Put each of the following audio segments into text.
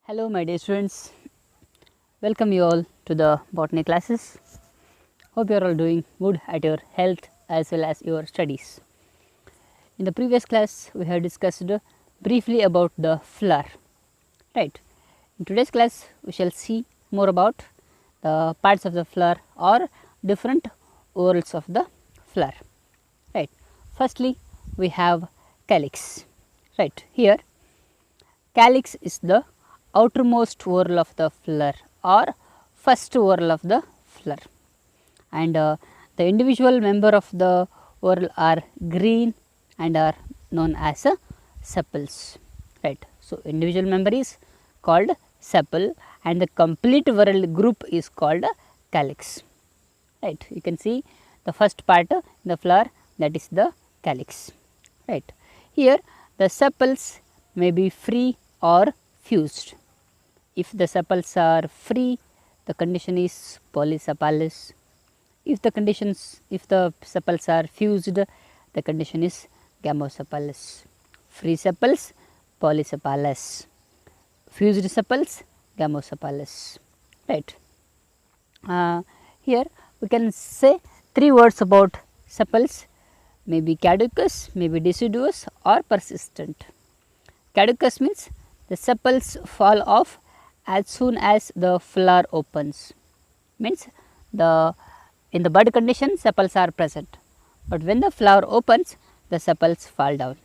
Hello my dear students, welcome you all to the botany classes. Hope you are all doing good at your health as well as your studies. In the previous class we have discussed briefly about the flower, right. In today's class we shall see more about the parts of the flower or different whorls of the flower, right. Firstly we have calyx, right. Here calyx is the outermost whorl of the flower or first whorl of the flower, and the individual member of the whorl are green and are known as sepals, right. So, individual member is called sepal and the complete whorl group is called calyx, right. You can see the first part in the flower, that is the calyx, right. Here the sepals may be free or fused. If the sepals are free, the condition is polysepalous. If the sepals are fused, the condition is gamosepalous. Free sepals, polysepalous. Fused sepals, gamosepalous, right. Here we can say three words about sepals, may be caducous, may be deciduous or persistent. Caducus means the sepals fall off as soon as the flower opens, means in the bud condition sepals are present, but when the flower opens the sepals fall down.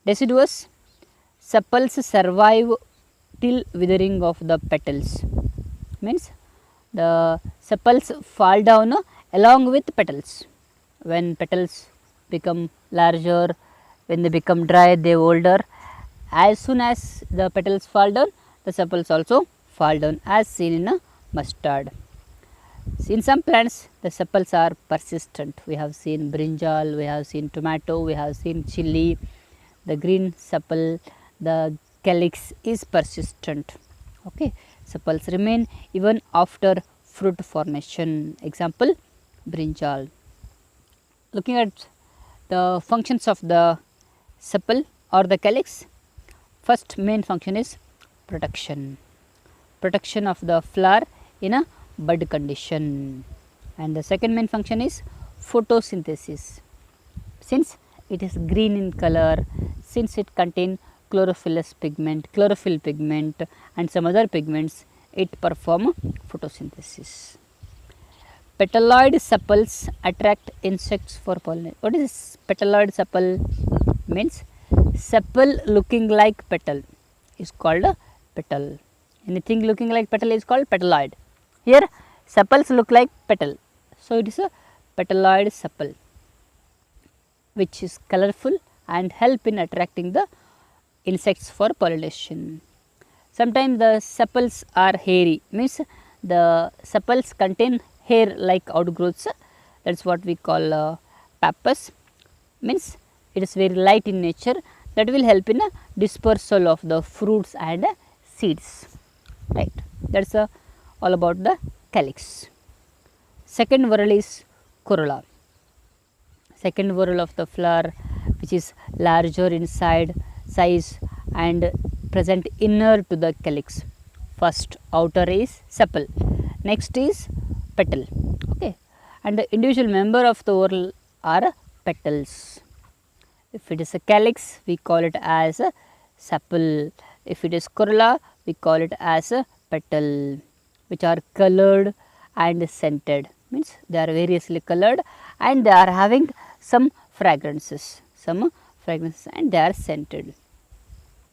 Deciduous, sepals survive till withering of the petals, means the sepals fall down along with petals. When petals become larger, when they become dry, they older, as soon as the petals fall down, the sepals also fall down, as seen in a mustard. In some plants the sepals are persistent. We have seen brinjal, we have seen tomato, we have seen chilli. The green sepal, the calyx is persistent. Okay. Sepals remain even after fruit formation. Example, brinjal. Looking at the functions of the sepal or the calyx, first main function is protection of the flower in a bud condition, and the second main function is photosynthesis. Since it is green in color, since it contains chlorophyll pigment and some other pigments, it perform photosynthesis. Petaloid sepals attract insects for pollination. What is this petaloid sepal? Means sepal looking like petal is called a petal. Anything looking like petal is called petaloid. Here sepals look like petal, so it is a petaloid sepal which is colorful and help in attracting the insects for pollination. Sometimes the sepals are hairy, means the sepals contain hair like outgrowths, that is what we call pappus, means it is very light in nature, that will help in a dispersal of the fruits and seeds, right. That is all about the calyx. Second whorl is corolla. Second whorl of the flower, which is larger in size and present inner to the calyx. First outer is sepal, next is petal, okay, and the individual member of the whorl are petals. If it is a calyx, we call it as a sepal. If it is corolla, we call it as a petal, which are colored and scented, means they are variously colored and they are having some fragrances and they are scented.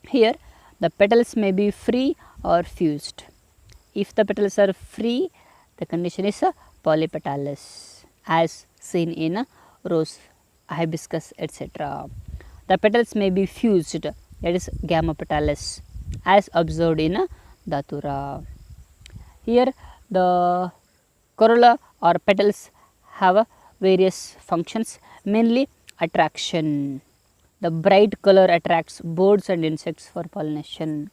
Here the petals may be free or fused. If the petals are free, the condition is polypetalous, as seen in rose, hibiscus, etc. The petals may be fused, that is gamopetalous, as observed in datura. Here the corolla or petals have various functions, mainly attraction. The bright color attracts birds and insects for pollination.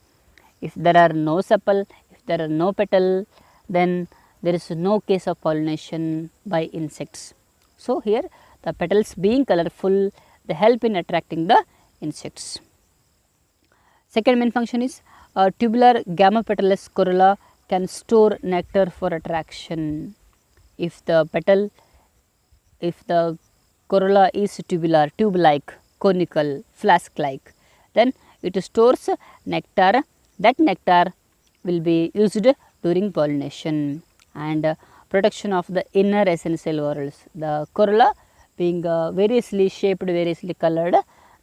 If there are no sepal, if there are no petal, then there is no case of pollination by insects. So, here the petals being colorful, they help in attracting the insects. Second main function is a tubular gamopetalous corolla can store nectar for attraction. If the corolla is tubular, tube-like, conical, flask-like, then it stores nectar. That nectar will be used during pollination and protection of the inner essential whorls. The corolla being variously shaped, variously colored,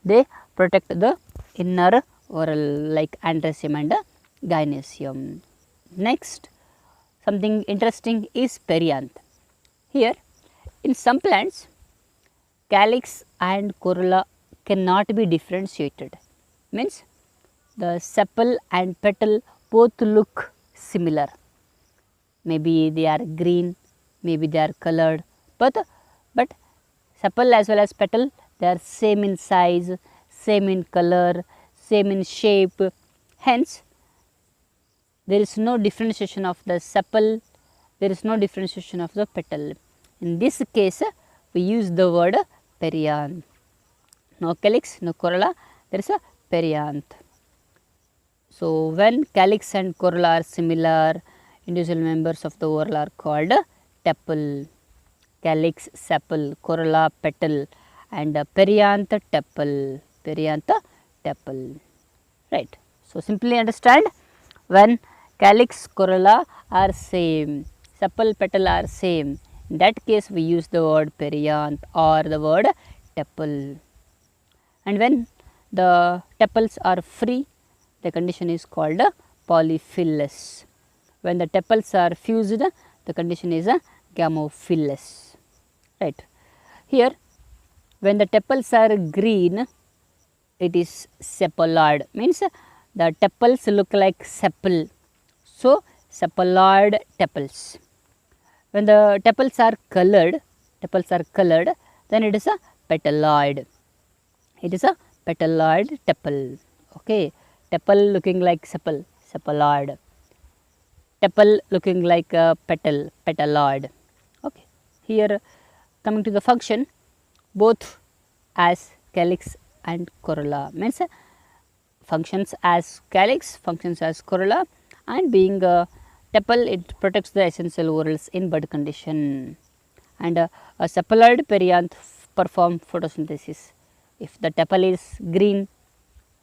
they protect the inner whorl like andrecium and gynoecium. Next, something interesting is perianth. Here, in some plants, calyx and corolla cannot be differentiated, means the sepal and petal both look similar. Maybe they are green, maybe they are colored, but sepal as well as petal, they are same in size, same in color, same in shape. Hence, there is no differentiation of the sepal, there is no differentiation of the petal. In this case, we use the word perianth. No calyx, no corolla, there is a perianth. So, when calyx and corolla are similar, individual members of the whorl are called tepal. Calyx, sepal, corolla, petal, and perianth, tepal. Perianth, tepal. Right. So, simply understand, when calyx, corolla are same, sepal, petal are same, in that case we use the word perianth or the word tepal. And when the tepals are free, the condition is called polyphylous. When the tepals are fused, the condition is gamophylous. Right. Here, when the tepals are green, it is sepaloid, means the tepals look like sepal. So, sepaloid tepals. When the tepals are colored, then it is a petaloid. It is a petaloid tepal. Okay. Tepal looking like sepal, sepaloid. Tepal looking like a petal, petaloid. Okay. Here, coming to the function, both as calyx and corolla, means functions as calyx, functions as corolla, and being a tepal, it protects the essential whorls in bud condition. And a sepaloid perianth perform photosynthesis. If the tepal is green,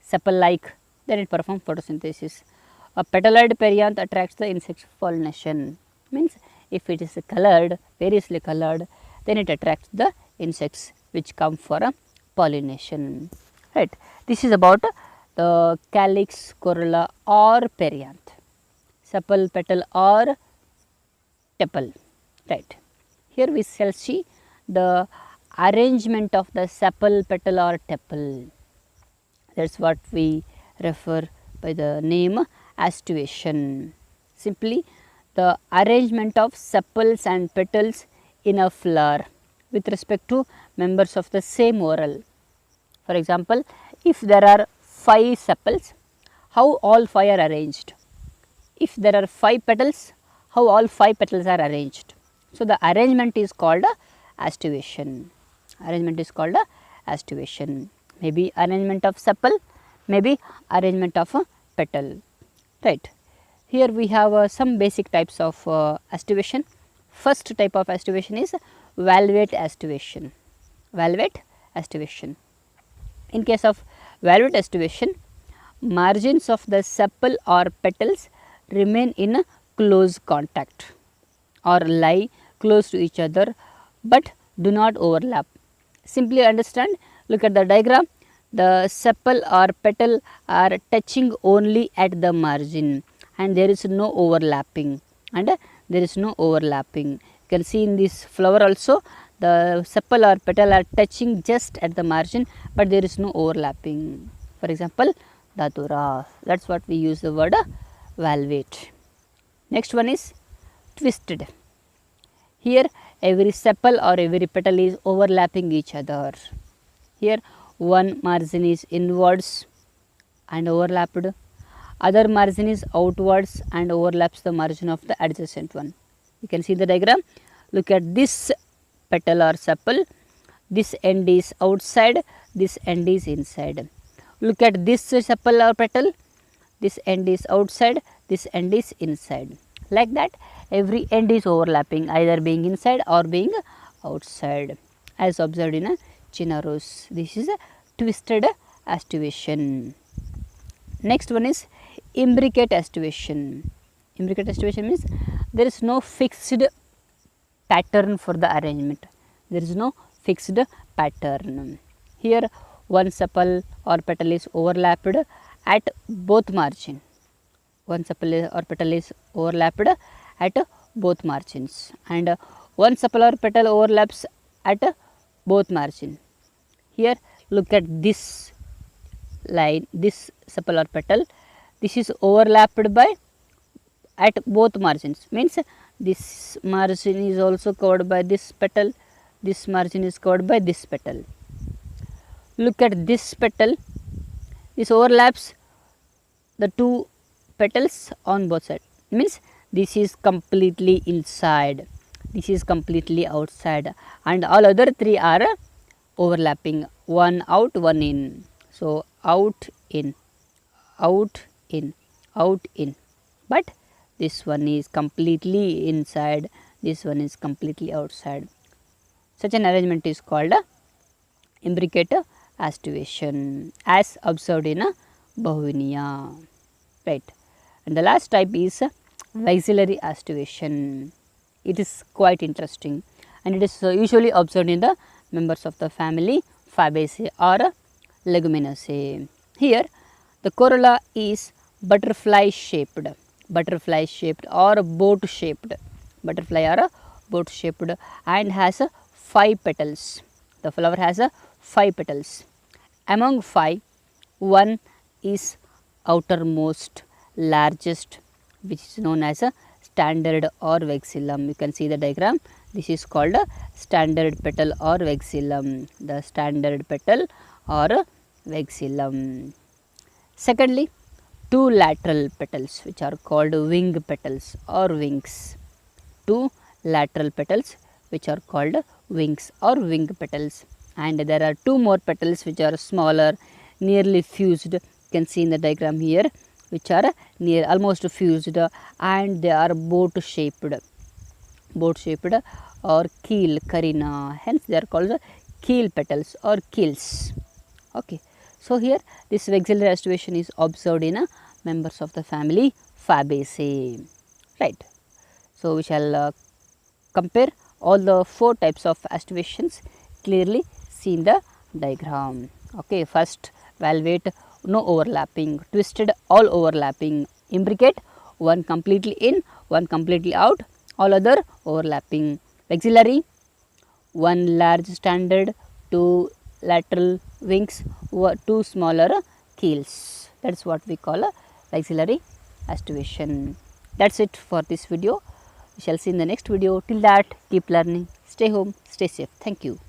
sepal like, then it performs photosynthesis. A petaloid perianth attracts the insects for pollination, means if it is colored, variously colored, then it attracts the insects which come for a pollination. Right. This is about the calyx, corolla or perianth, sepal, petal or tepal. Right. Here we shall see the arrangement of the sepal, petal or tepal. That is what we refer by the name aestivation. Simply, the arrangement of sepals and petals in a flower with respect to members of the same whorl. For example, if there are 5 sepals, how all 5 are arranged? If there are 5 petals, how all 5 petals are arranged? So, the arrangement is called aestivation. Arrangement is called aestivation. Maybe arrangement of sepal, maybe arrangement of a petal. Right. Here we have some basic types of aestivation. First type of aestivation is valvate aestivation. Valvate aestivation. In case of valvate aestivation, margins of the sepal or petals remain in close contact or lie close to each other, but do not overlap. Simply understand, look at the diagram, the sepal or petal are touching only at the margin and there is no overlapping, You can see in this flower also, the sepal or petal are touching just at the margin, but there is no overlapping. For example, datura, that is what we use the word valvate. Next one is twisted. Here every sepal or every petal is overlapping each other. Here one margin is inwards and overlapped, other margin is outwards and overlaps the margin of the adjacent one. You can see the diagram. Look at this petal or sepal, this end is outside, this end is inside. Look at this sepal or petal, this end is outside, this end is inside. Like that every end is overlapping, either being inside or being outside, as observed in a Cinnaro's. This is a twisted aestivation. Next one is imbricate aestivation. Imbricate aestivation means there is no fixed pattern for the arrangement. There is no fixed pattern. Here one sepal or petal is overlapped at both margin. One sepal or petal is overlapped at both margins, and one sepal or petal overlaps at both margin. Here look at this line, this sepal or petal, this is overlapped by at both margins, means this margin is also covered by this petal, this margin is covered by this petal. Look at this petal, this overlaps the two petals on both sides, means this is completely inside, this is completely outside, and all other three are overlapping, one out, one in. So, out, in, out, in, out, in, but this one is completely inside, this one is completely outside. Such an arrangement is called imbricate aestivation, as observed in Bauhinia, right. And the last type is vexillary aestivation. It is quite interesting, and it is usually observed in the members of the family Fabaceae or Leguminosae. Here the corolla is butterfly shaped or boat shaped, and has 5 petals. The flower has 5 petals. Among 5, one is outermost, largest, which is known as a standard or vexillum. You can see the diagram. This is called a standard petal or vexillum. The standard petal or vexillum. Secondly, 2 lateral petals, which are called wing petals or wings. 2 lateral petals, which are called wings or wing petals. And there are 2 more petals which are smaller, nearly fused. You can see in the diagram here, which are almost fused, and they are boat shaped or keel, carina. Hence they are called keel petals or keels. Okay. So here this vexillary aestivation is observed in members of the family Fabaceae, right. So we shall compare all the 4 types of aestivations clearly see in the diagram. Okay. First, valvate, no overlapping, twisted, all overlapping, imbricate, one completely in, one completely out, all other overlapping, vexillary, one large standard, 2 lateral wings, 2 smaller keels. That is what we call a vexillary aestivation. That is it for this video. We shall see in the next video. Till that, keep learning, stay home, stay safe. Thank you.